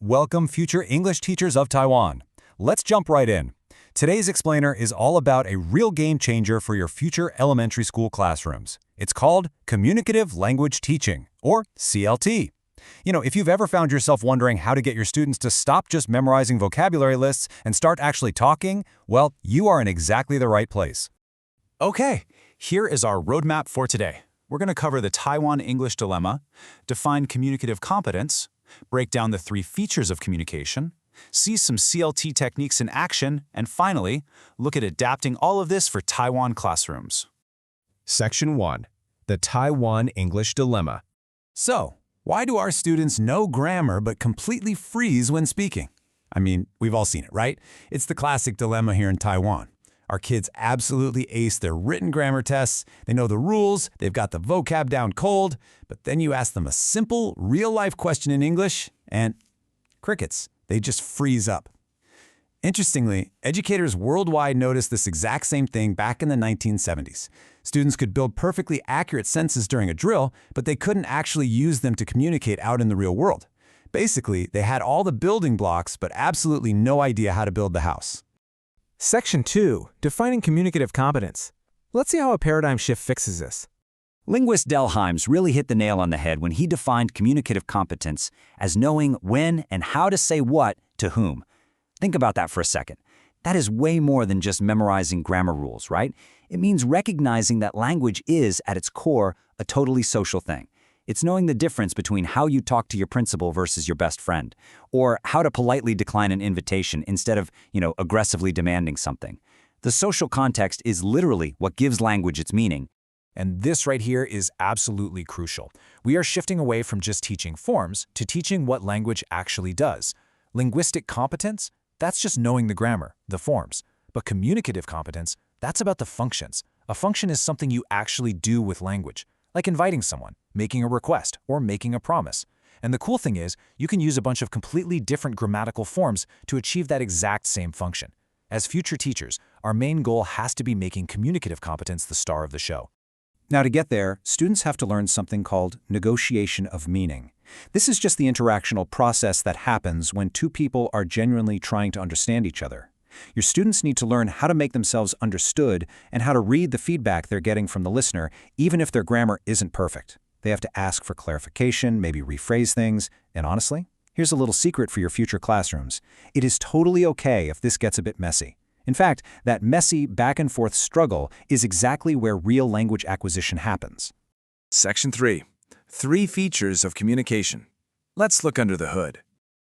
Welcome, future English teachers of Taiwan. Let's jump right in. Today's explainer is all about a real game changer for your future elementary school classrooms. It's called Communicative Language Teaching, or CLT. If you've ever found yourself wondering how to get your students to stop just memorizing vocabulary lists and start actually talking, well, you are in exactly the right place. Okay, here is our roadmap for today. We're going to cover the Taiwan English dilemma, define communicative competence, break down the 3 features of communication, see some CLT techniques in action, and finally, look at adapting all of this for Taiwan classrooms. Section 1. The Taiwan English Dilemma. So, why do our students know grammar but completely freeze when speaking? I mean, we've all seen it, right? It's the classic dilemma here in Taiwan. Our kids absolutely ace their written grammar tests, they know the rules, they've got the vocab down cold, but then you ask them a simple, real-life question in English, and crickets, they just freeze up. Interestingly, educators worldwide noticed this exact same thing back in the 1970s. Students could build perfectly accurate sentences during a drill, but they couldn't actually use them to communicate out in the real world. Basically, they had all the building blocks, but absolutely no idea how to build the house. Section 2. Defining communicative competence. Let's see how a paradigm shift fixes this. Linguist Del Hymes really hit the nail on the head when he defined communicative competence as knowing when and how to say what to whom. Think about that for a second. That is way more than just memorizing grammar rules, right? It means recognizing that language is, at its core, a totally social thing. It's knowing the difference between how you talk to your principal versus your best friend, or how to politely decline an invitation instead of, aggressively demanding something. The social context is literally what gives language its meaning. And this right here is absolutely crucial. We are shifting away from just teaching forms to teaching what language actually does. Linguistic competence, that's just knowing the grammar, the forms. But communicative competence, that's about the functions. A function is something you actually do with language, like inviting someone, making a request, or making a promise. And the cool thing is, you can use a bunch of completely different grammatical forms to achieve that exact same function. As future teachers, our main goal has to be making communicative competence the star of the show. Now, to get there, students have to learn something called negotiation of meaning. This is just the interactional process that happens when 2 people are genuinely trying to understand each other. Your students need to learn how to make themselves understood and how to read the feedback they're getting from the listener, even if their grammar isn't perfect. They have to ask for clarification, maybe rephrase things, and honestly, here's a little secret for your future classrooms. It is totally okay if this gets a bit messy. In fact, that messy back-and-forth struggle is exactly where real language acquisition happens. Section 3. 3 features of communication. Let's look under the hood.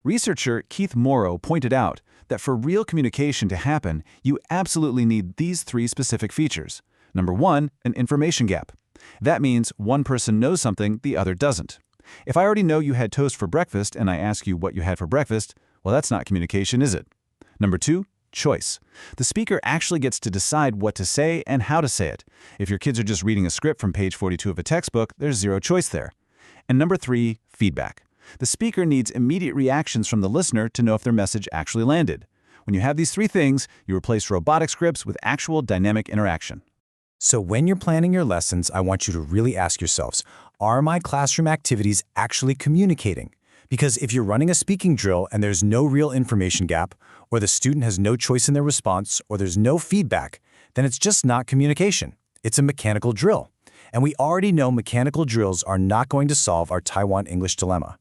Researcher Keith Morrow pointed out that for real communication to happen, you absolutely need these 3 specific features. Number 1, an information gap. That means one person knows something the other doesn't. If I already know you had toast for breakfast and I ask you what you had for breakfast, well, that's not communication, is it? Number 2, choice. The speaker actually gets to decide what to say and how to say it. If your kids are just reading a script from page 42 of a textbook, there's 0 choice there. And number 3, feedback. The speaker needs immediate reactions from the listener to know if their message actually landed. When you have these 3 things, you replace robotic scripts with actual dynamic interaction. So when you're planning your lessons, I want you to really ask yourselves, are my classroom activities actually communicating? Because if you're running a speaking drill and there's no real information gap, or the student has no choice in their response, or there's no feedback, then it's just not communication. It's a mechanical drill. And we already know mechanical drills are not going to solve our Taiwan English dilemma.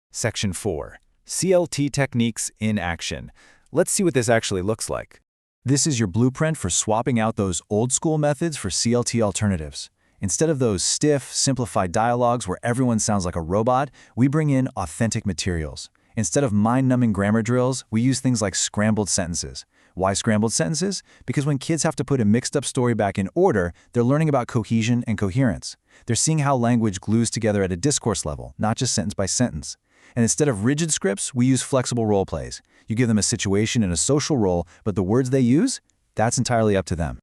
Section 4. CLT techniques in action. Let's see what this actually looks like. This is your blueprint for swapping out those old-school methods for CLT alternatives. Instead of those stiff, simplified dialogues where everyone sounds like a robot, we bring in authentic materials. Instead of mind-numbing grammar drills, we use things like scrambled sentences. Why scrambled sentences? Because when kids have to put a mixed-up story back in order, they're learning about cohesion and coherence. They're seeing how language glues together at a discourse level, not just sentence by sentence. And instead of rigid scripts, we use flexible role plays. You give them a situation and a social role, but the words they use, that's entirely up to them.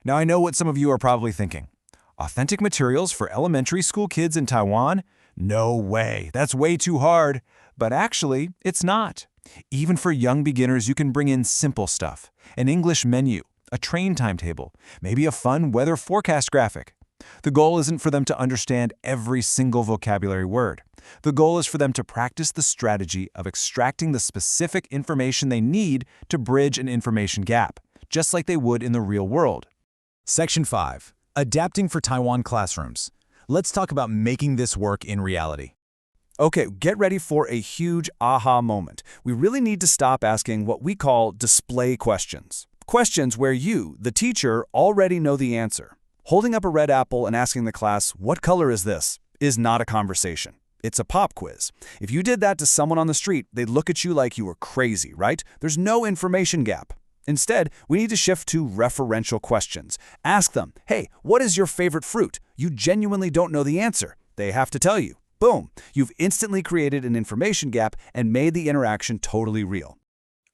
Now, I know what some of you are probably thinking. Authentic materials for elementary school kids in Taiwan? No way, that's way too hard. But actually, it's not. Even for young beginners, you can bring in simple stuff. An English menu, a train timetable, maybe a fun weather forecast graphic. The goal isn't for them to understand every single vocabulary word. The goal is for them to practice the strategy of extracting the specific information they need to bridge an information gap, just like they would in the real world. Section 5. Adapting for Taiwan classrooms. Let's talk about making this work in reality. Okay, get ready for a huge aha moment. We really need to stop asking what we call display questions. Questions where you, the teacher, already know the answer. Holding up a red apple and asking the class, "What color is this?" is not a conversation. It's a pop quiz. If you did that to someone on the street, they'd look at you like you were crazy, right? There's no information gap. Instead, we need to shift to referential questions. Ask them, "Hey, what is your favorite fruit?" You genuinely don't know the answer. They have to tell you. Boom! You've instantly created an information gap and made the interaction totally real.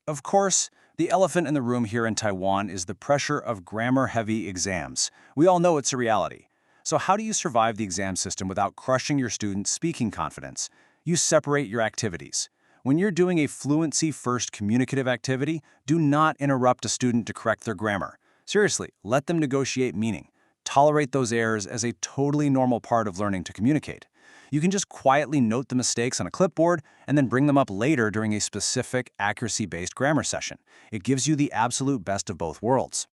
Of course, the elephant in the room here in Taiwan is the pressure of grammar-heavy exams. We all know it's a reality. So how do you survive the exam system without crushing your students' speaking confidence? You separate your activities. When you're doing a fluency-first communicative activity, do not interrupt a student to correct their grammar. Seriously, let them negotiate meaning. Tolerate those errors as a totally normal part of learning to communicate. You can just quietly note the mistakes on a clipboard and then bring them up later during a specific accuracy-based grammar session. It gives you the absolute best of both worlds.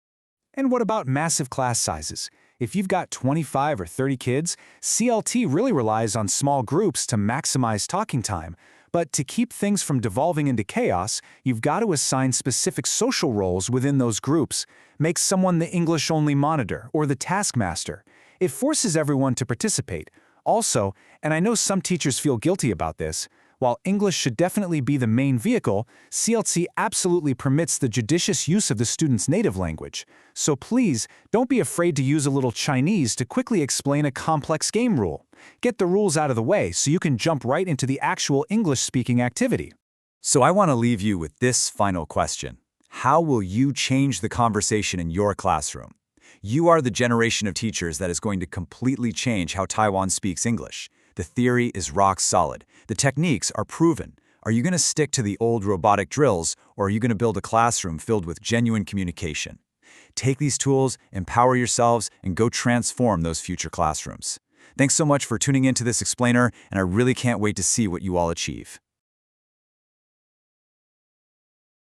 And what about massive class sizes? If you've got 25 or 30 kids, CLT really relies on small groups to maximize talking time. But to keep things from devolving into chaos, you've got to assign specific social roles within those groups. Make someone the English-only monitor or the taskmaster. It forces everyone to participate. Also, and I know some teachers feel guilty about this, while English should definitely be the main vehicle, CLT absolutely permits the judicious use of the student's native language. So please, don't be afraid to use a little Chinese to quickly explain a complex game rule. Get the rules out of the way so you can jump right into the actual English-speaking activity. So I want to leave you with this final question. How will you change the conversation in your classroom? You are the generation of teachers that is going to completely change how Taiwan speaks English. The theory is rock solid. The techniques are proven. Are you going to stick to the old robotic drills, or are you going to build a classroom filled with genuine communication? Take these tools, empower yourselves, and go transform those future classrooms. Thanks so much for tuning into this explainer, and I really can't wait to see what you all achieve.